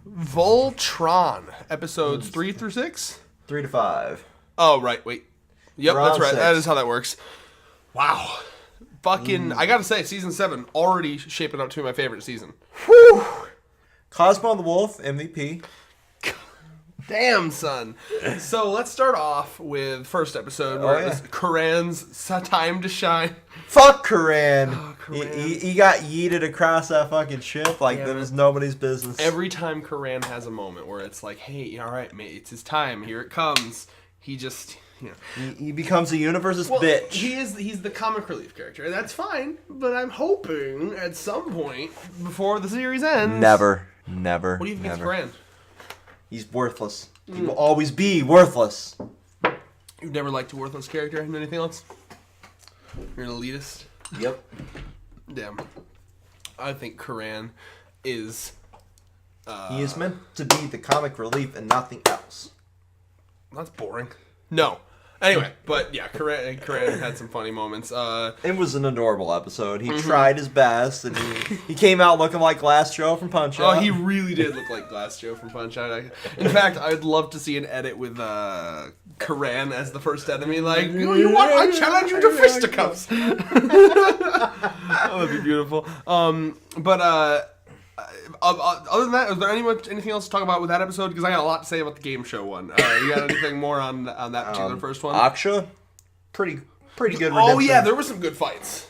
Voltron, episodes 3 through 6? 3 to 5. Oh, right, wait. Yep, We're that's on right. 6. That is how that works. Wow. Fucking, I gotta say, season 7 already shaping up to be my favorite season. Whew! Cosmo the Wolf, MVP. Damn, son. So let's start off with first episode where it's Karan's time to shine. Fuck Karan. Oh, Karan. He got yeeted across that fucking ship like that was nobody's business. Every time Karan has a moment where it's like, hey, all right, mate, it's his time. Here it comes. He just, you know. He becomes the universe's bitch. He's the comic relief character. And that's fine, but I'm hoping at some point before the series ends. Never. What do you think against Karan? He's worthless. He will always be worthless. You've never liked a worthless character and anything else? You're an elitist? Yep. Damn. I think Karan is... he is meant to be the comic relief and nothing else. That's boring. No. Anyway, but yeah, Karan had some funny moments. It was an adorable episode. He tried his best, and he came out looking like Glass Joe from Punch-Out. Oh, he really did look like Glass Joe from Punch-Out. In fact, I'd love to see an edit with Karan as the first enemy. Like, you want? I challenge you to fisticuffs. That would be beautiful. Other than that, is there anything else to talk about with that episode? Because I got a lot to say about the game show one. You got anything more on that particular first one? Aksha, pretty good redemption. Oh yeah, there were some good fights.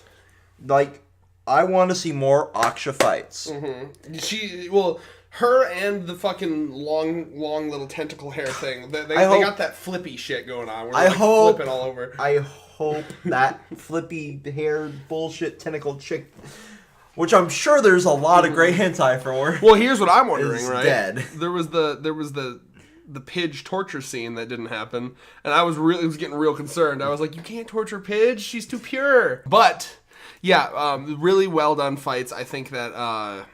Like, I want to see more Aksha fights. Mm-hmm. Her and the fucking long little tentacle hair thing. They got that flippy shit going on. Where they're flipping all over. I hope that flippy haired bullshit tentacle chick, which I'm sure there's a lot of great hentai for. Well, here's what I'm wondering, right? Dead. There was the Pidge torture scene that didn't happen, and I was getting real concerned. I was like, you can't torture Pidge, she's too pure. But yeah, really well done fights. I think that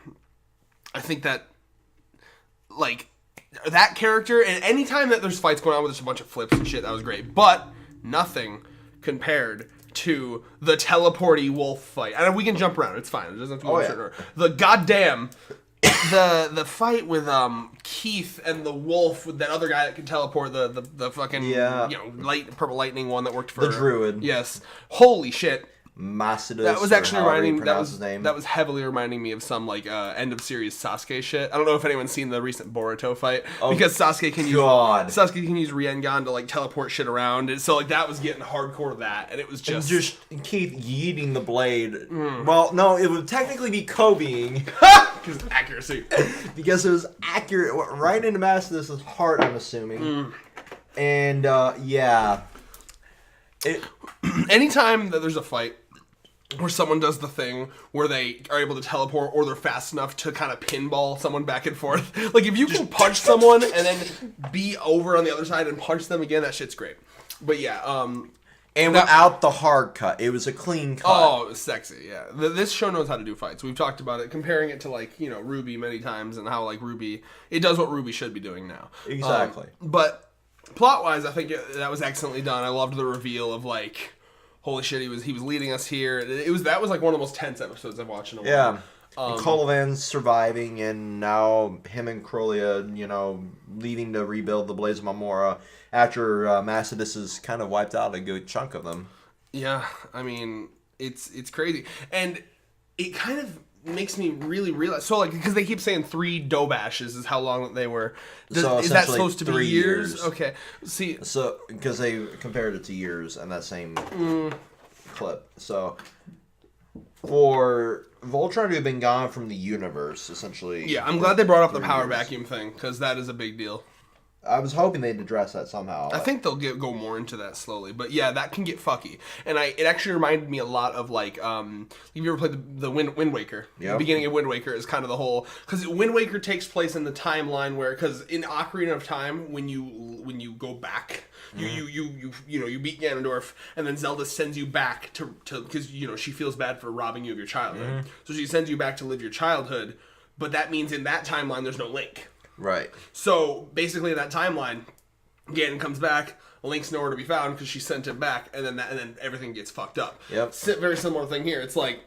like that character, and anytime that there's fights going on with just a bunch of flips and shit, that was great. But nothing compared to the Teleporty wolf fight. And we can jump around. It's fine. It doesn't have to be certain order. The goddamn the fight with Keith and the wolf with that other guy that can teleport, the fucking purple lightning one that worked for the druid. Yes. Holy shit. Macidus. That was actually reminding his name. That was heavily reminding me of some like end of series Sasuke shit. I don't know if anyone's seen the recent Boruto fight because Sasuke can use Riengan to like teleport shit around, and so like that was getting hardcore to that, and it was just Keith yeeting the blade. Well, no, it would technically be Kobeing because accuracy, because it was accurate right into Macidus' heart. I'm assuming, and yeah, anytime that there's a fight where someone does the thing where they are able to teleport or they're fast enough to kind of pinball someone back and forth. Like, if you can punch someone and then be over on the other side and punch them again, that shit's great. But yeah, and without the hard cut. It was a clean cut. Oh, it was sexy, yeah. This show knows how to do fights. We've talked about it, comparing it to, like, you know, Ruby many times and how, like, Ruby, it does what Ruby should be doing now. Exactly. But plot-wise, I think that was excellently done. I loved the reveal of, like, holy shit, he was leading us here. That was like one of the most tense episodes I've watched in a while. Yeah. Kolovan's surviving, and now him and Krolia, you know, leaving to rebuild the Blaze of Mamora after Macidus has kind of wiped out a good chunk of them. Yeah, I mean, it's crazy. And it kind of makes me really realize, so like, because they keep saying 3 Dobashes is how long that they were. Is that supposed to be years? Okay. See, so because they compared it to years in that same clip. So for Voltron to have been gone from the universe, essentially. Yeah, I'm glad they brought up the power vacuum thing, because that is a big deal. I was hoping they'd address that somehow. I think they'll go more into that slowly, but yeah, that can get fucky. And it actually reminded me a lot of like, have you ever played the Wind Waker? Yep. The beginning of Wind Waker is kind of the whole, because Wind Waker takes place in the timeline where, because in Ocarina of Time, when you go back, you beat Ganondorf, and then Zelda sends you back to because you know she feels bad for robbing you of your childhood, so she sends you back to live your childhood, but that means in that timeline there's no Link. Right. So basically, in that timeline, Ganon comes back. Link's nowhere to be found because she sent him back, and then everything gets fucked up. Yep. Very similar thing here. It's like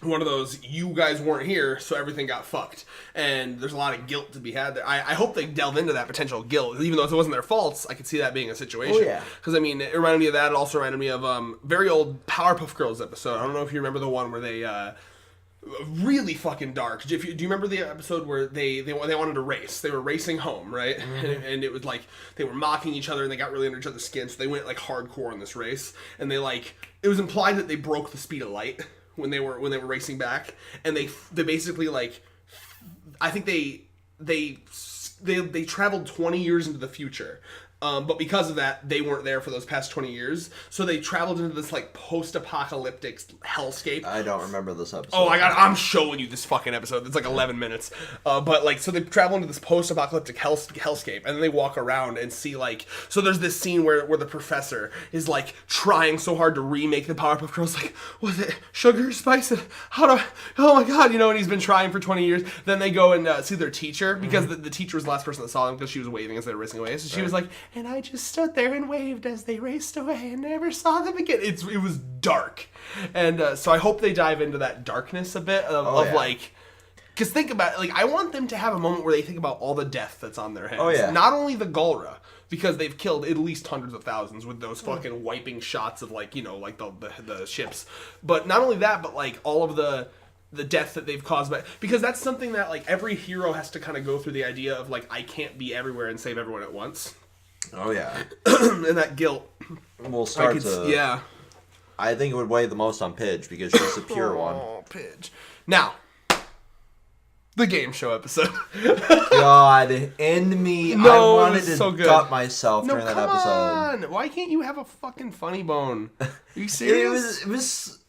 one of those, you guys weren't here, so everything got fucked. And there's a lot of guilt to be had there. I hope they delve into that potential guilt. Even though it wasn't their faults, I could see that being a situation. Oh, yeah. Because, I mean, it reminded me of that. It also reminded me of very old Powerpuff Girls episode. I don't know if you remember the one where they... really fucking dark. Do you remember the episode where they wanted to race? They were racing home, right? Mm-hmm. And it was like they were mocking each other and they got really under each other's skin, so they went like hardcore on this race. And they it was implied that they broke the speed of light when they were racing back, and they basically I think they traveled 20 years into the future. But because of that, they weren't there for those past 20 years. So they traveled into this post-apocalyptic hellscape. I don't remember this episode. Oh, I'm showing you this fucking episode. It's 11 minutes. So they travel into this post-apocalyptic hellscape, and then they walk around and see so there's this scene where the professor is trying so hard to remake the Powerpuff Girls. Was it sugar, spice? Oh my god, and he's been trying for 20 years. Then they go and see their teacher, because the teacher was the last person that saw them because she was waving as they were racing away. So she was like, and I just stood there and waved as they raced away and never saw them again. It was dark. And so I hope they dive into that darkness a bit because think about it, I want them to have a moment where they think about all the death that's on their hands. Oh, yeah. Not only the Galra, because they've killed at least hundreds of thousands with those fucking wiping shots of the ships. But not only that, but all of the death that they've caused because that's something that every hero has to kind of go through, the idea of I can't be everywhere and save everyone at once. Oh, yeah. And that guilt. We'll start to... Yeah. I think it would weigh the most on Pidge, because she's the pure one. Oh, Pidge. Now, the game show episode. God, end me. No, I wanted to gut myself during that episode. On. Why can't you have a fucking funny bone? Are you serious?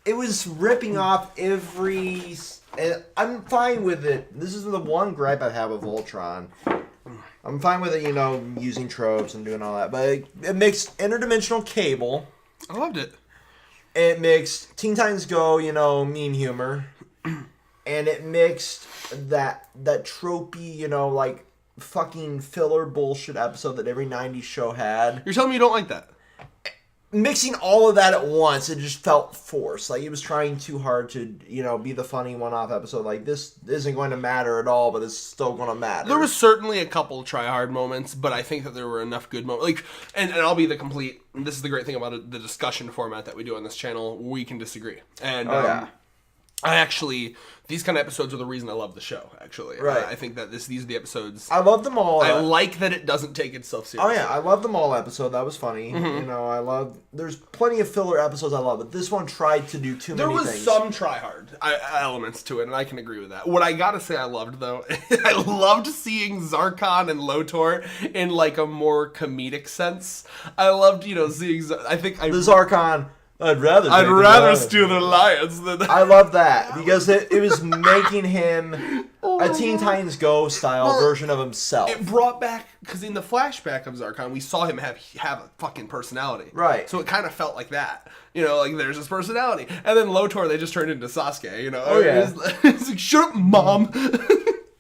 It was ripping off every... I'm fine with it. This is the one gripe I have with Voltron. I'm fine with it, using tropes and doing all that. But it mixed interdimensional cable. I loved it. It mixed Teen Titans Go, meme humor. And it mixed that tropey, fucking filler bullshit episode that every 90s show had. You're telling me you don't like that? Mixing all of that at once, it just felt forced. It was trying too hard to, be the funny one-off episode. This isn't going to matter at all, but it's still going to matter. There was certainly a couple try-hard moments, but I think that there were enough good moments. And I'll be the complete... This is the great thing about the discussion format that we do on this channel. We can disagree. And I actually... These kind of episodes are the reason I love the show, actually. Right. I think that these are the episodes... I love them all. I like that it doesn't take itself seriously. Oh, yeah. I love them all episode. That was funny. Mm-hmm. I love... There's plenty of filler episodes I love, but this one tried to do too many things. There was some try-hard elements to it, and I can agree with that. What I gotta say I loved, though, I loved seeing Zarkon and Lotor in, a more comedic sense. I loved, seeing... The Zarkon... I'd rather steal the lions than... I love that, because it was making him a Teen Titans Go style version of himself. It brought back, because in the flashback of Zarkon, we saw him have a fucking personality. Right. So it kind of felt like that. There's his personality. And then Lotor, they just turned into Sasuke, Oh, yeah. It's shut up, Mom!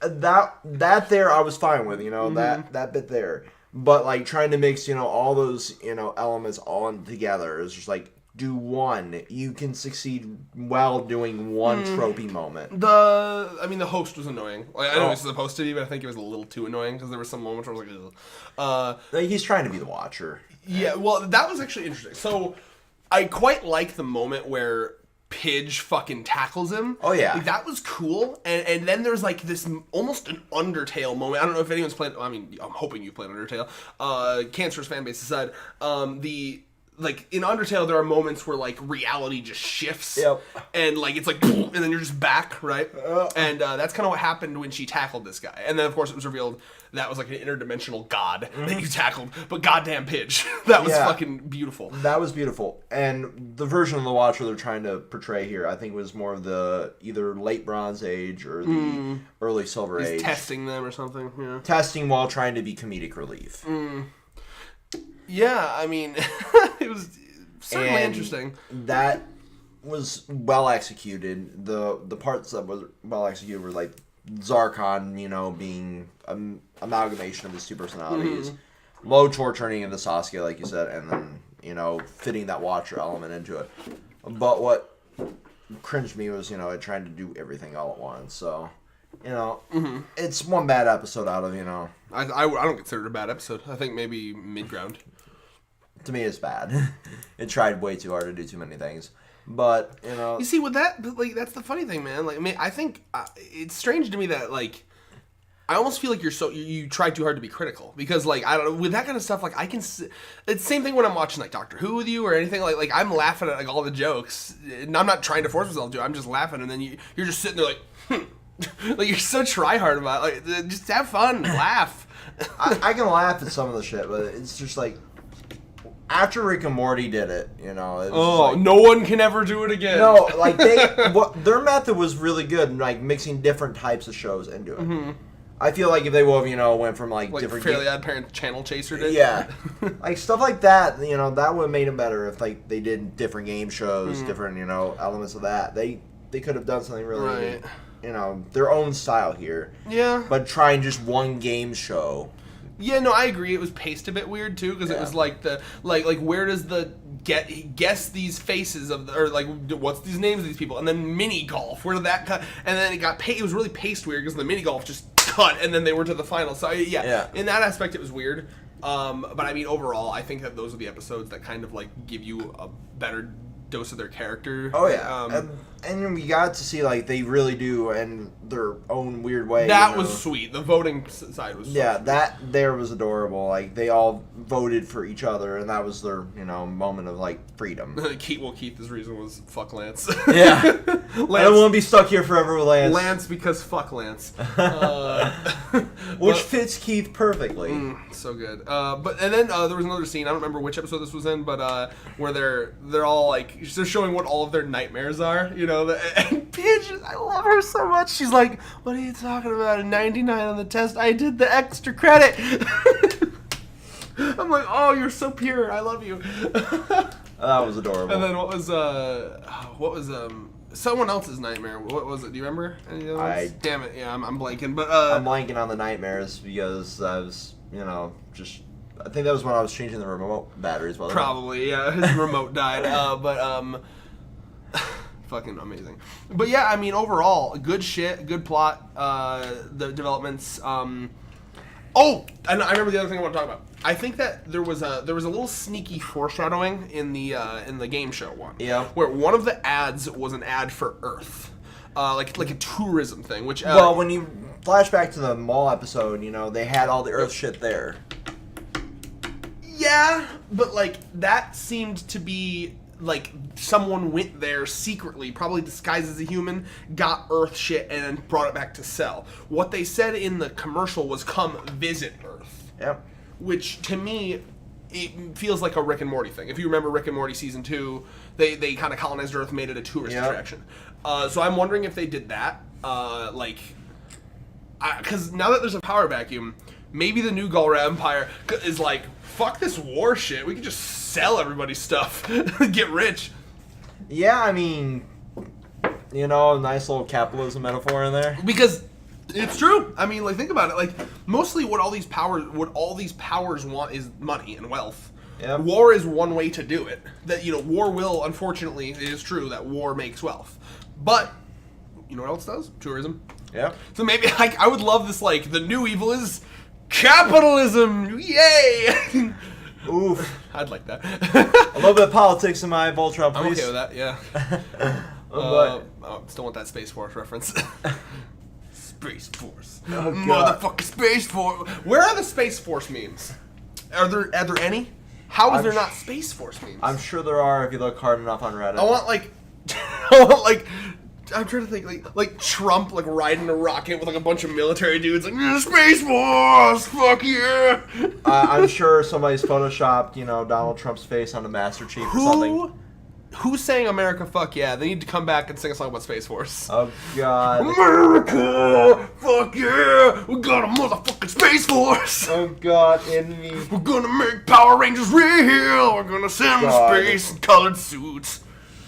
that there I was fine with, that bit there. But, trying to mix, all those, elements all together is just do one. You can succeed while doing one tropey moment. The host was annoying. I know he's supposed to be, but I think it was a little too annoying because there were some moments where I was ugh. He's trying to be the Watcher. Yeah, well, that was actually interesting. So, I quite like the moment where Pidge fucking tackles him. Oh, yeah. That was cool. And then there's this almost an Undertale moment. I don't know if anyone's played... I'm hoping you've played Undertale. Cancerous fan base aside. In Undertale, there are moments where, reality just shifts. Yep. And, it's and then you're just back, right? And that's kind of what happened when she tackled this guy. And then, of course, it was revealed that was, an interdimensional god that you tackled. But goddamn Pidge. That was fucking beautiful. That was beautiful. And the version of the Watcher they're trying to portray here, I think, was more of the either late Bronze Age or the early Silver Age. Testing them or something, yeah. Testing while trying to be comedic relief. Yeah, I mean, it was certainly interesting. That was well executed. The parts that were well executed were Zarkon, being an amalgamation of his two personalities. Lotor turning into Sasuke, like you said, and then, fitting that Watcher element into it. But what cringed me was, it tried to do everything all at once. So, it's one bad episode out of, I don't consider it a bad episode. I think maybe mid-ground. To me, it's bad. It tried way too hard to do too many things. But, You see, with that, like, that's the funny thing, man. Like, I mean, I think it's strange to me that, like, I almost feel like you try too hard to be critical. Because, like, I don't know, with that kind of stuff, like, it's the same thing when I'm watching, like, Doctor Who with you or anything. Like I'm laughing at, like, all the jokes. And I'm not trying to force myself to. I'm just laughing. And then you're just sitting there like, like, you're so try-hard about it. Like, just have fun. Laugh. I can laugh at some of the shit, but it's just like, after Rick and Morty did it, like, no one can ever do it again. No, like, their method was really good, like, mixing different types of shows into it. Mm-hmm. I feel like if they would have, went from, like different... Fairly Odd Parents Channel Chaser did? Yeah. Like, stuff like that, that would have made it better if, like, they did different game shows, different, elements of that. They could have done something really, their own style here. Yeah. But trying just one game show... Yeah, no, I agree. It was paced a bit weird too, because it was like like where does the guess these faces of or like what's these names of these people, and then mini golf, where did that cut? And then it was really paced weird because the mini golf just cut, and then they were to the final. So yeah. In that aspect, it was weird. But I mean, overall, I think that those are the episodes that kind of like give you a better dose of their character. Oh yeah, and we got to see like they really do in their own weird way. That was sweet. The voting side was that there was adorable. Like they all voted for each other, and that was their moment of like freedom. Keith's reason was fuck Lance. Yeah, Lance, I don't want to be stuck here forever with Lance. Lance because fuck Lance, which fits Keith perfectly. So good. But then there was another scene. I don't remember which episode this was in, but where they're all like. They're showing what all of their nightmares are, and Pidge, I love her so much. She's like, what are you talking about? A 99 on the test. I did the extra credit. I'm like, oh, you're so pure. I love you. That was adorable. And then what was someone else's nightmare? What was it? Do you remember? Any of those? Damn it. Yeah, I'm blanking. But I'm blanking on the nightmares because I was, just... I think that was when I was changing the remote batteries. Probably, yeah. His remote died. Fucking amazing. But yeah, I mean, overall, good shit, good plot. The developments. And I remember the other thing I want to talk about. I think that there was a little sneaky foreshadowing in the game show one. Yeah. Where one of the ads was an ad for Earth. Like a tourism thing. Which well, when you flash back to the mall episode, they had all the Earth shit there. Yeah, but like that seemed to be like someone went there secretly, probably disguised as a human, got Earth shit, and then brought it back to sell. What they said in the commercial was "come visit Earth." Yep. Which to me, it feels like a Rick and Morty thing. If you remember Rick and Morty season 2, they kind of colonized Earth, made it a tourist attraction. So I'm wondering if they did that, because now that there's a power vacuum. Maybe the new Galra Empire is like, fuck this war shit. We can just sell everybody's stuff. Get rich. Yeah, I mean, a nice little capitalism metaphor in there. Because it's true. I mean, like, think about it. Like, mostly what all these powers want is money and wealth. Yep. War is one way to do it. That, war will, unfortunately, it is true that war makes wealth. But, you know what else does? Tourism. Yeah. So maybe, I would love this, like, the new evil is... capitalism! Yay! Oof. I'd like that. A little bit of politics in my Voltron, please. I'm okay with that, yeah. Still want that Space Force reference. Space Force. Oh, God. Motherfucking Space Force. Where are the Space Force memes? Are there any? How is there not Space Force memes? I'm sure there are if you look hard enough on Reddit. I want I'm trying to think, like Trump, like, riding a rocket with, like, a bunch of military dudes, like, Space Force, fuck yeah! I'm sure somebody's photoshopped, Donald Trump's face on the Master Chief or something. Who's saying America, fuck yeah? They need to come back and sing a song about Space Force. Oh, God. America, fuck yeah! We got a motherfucking Space Force! Oh, God, enemy. We're gonna make Power Rangers real! We're gonna send them to space in colored suits.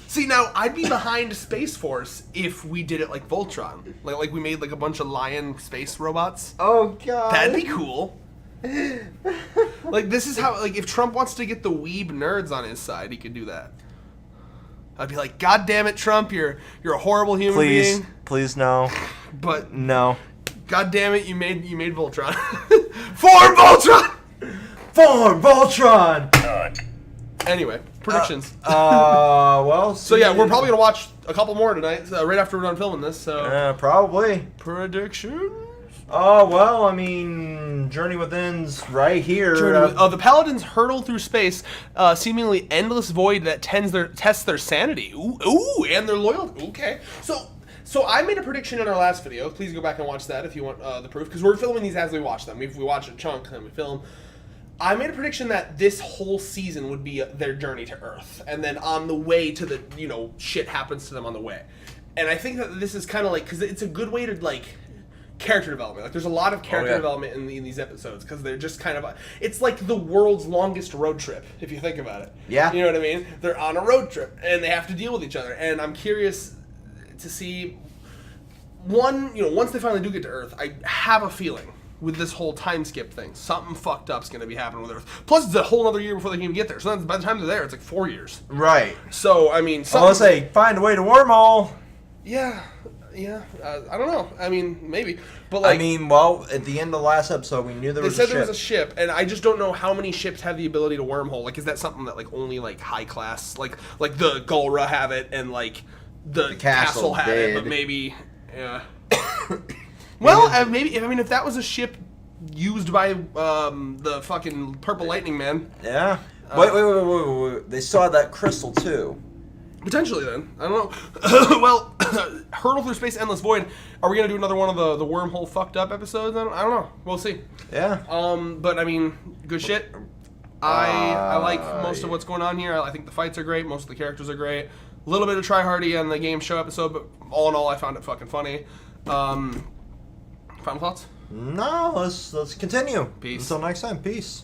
See, now, I'd be behind Space Force if we did it like Voltron. Like we made, like, a bunch of lion space robots. Oh, God. That'd be cool. Like, this is how, like, if Trump wants to get the weeb nerds on his side, he could do that. I'd be like, God damn it, Trump, you're a horrible human being. Please no. But no. God damn it, you made Voltron. Form Voltron. Form Voltron. Anyway, predictions. Well. So yeah, we're probably gonna watch a couple more tonight, right after we're done filming this. So probably. Predictions. Oh, well, I mean, Journey Within's right here. The Paladins hurtle through space, seemingly endless void that tests their sanity. Ooh, and their loyalty. Okay. So I made a prediction in our last video. Please go back and watch that if you want the proof, because we're filming these as we watch them. We watch a chunk, then we film. I made a prediction that this whole season would be their journey to Earth, and then on the way to the, shit happens to them on the way. And I think that this is kind of like, because it's a good way to, like, character development. Like, there's a lot of character development in these episodes, because they're just kind of it's like the world's longest road trip, if you think about it. Yeah. You know what I mean? They're on a road trip, and they have to deal with each other. And I'm curious to see, once they finally do get to Earth, I have a feeling with this whole time skip thing, something fucked up's going to be happening with Earth. Plus, it's a whole other year before they can even get there. So by the time they're there, it's like 4 years. Right. So, I mean, unless they find a way to wormhole. Yeah. I don't know. I mean, maybe. But like, well, at the end of the last episode, we knew there was a ship. They said there was a ship, and I just don't know how many ships have the ability to wormhole. Like, is that something that like only like high class, like the Gulra have it, and like the castle have it, but maybe, yeah. Well, maybe if that was a ship used by the fucking Purple Lightning Man. Yeah. Wait. They saw that crystal too. Potentially, then. I don't know. Well, hurtle through space, endless void. Are we gonna do another one of the wormhole fucked up episodes? I don't know. We'll see. Yeah. But I mean, good shit. I like most of what's going on here. I think the fights are great. Most of the characters are great. A little bit of tryhardy on the game show episode, but all in all, I found it fucking funny. Final thoughts? No, let's continue. Peace. Until next time, peace.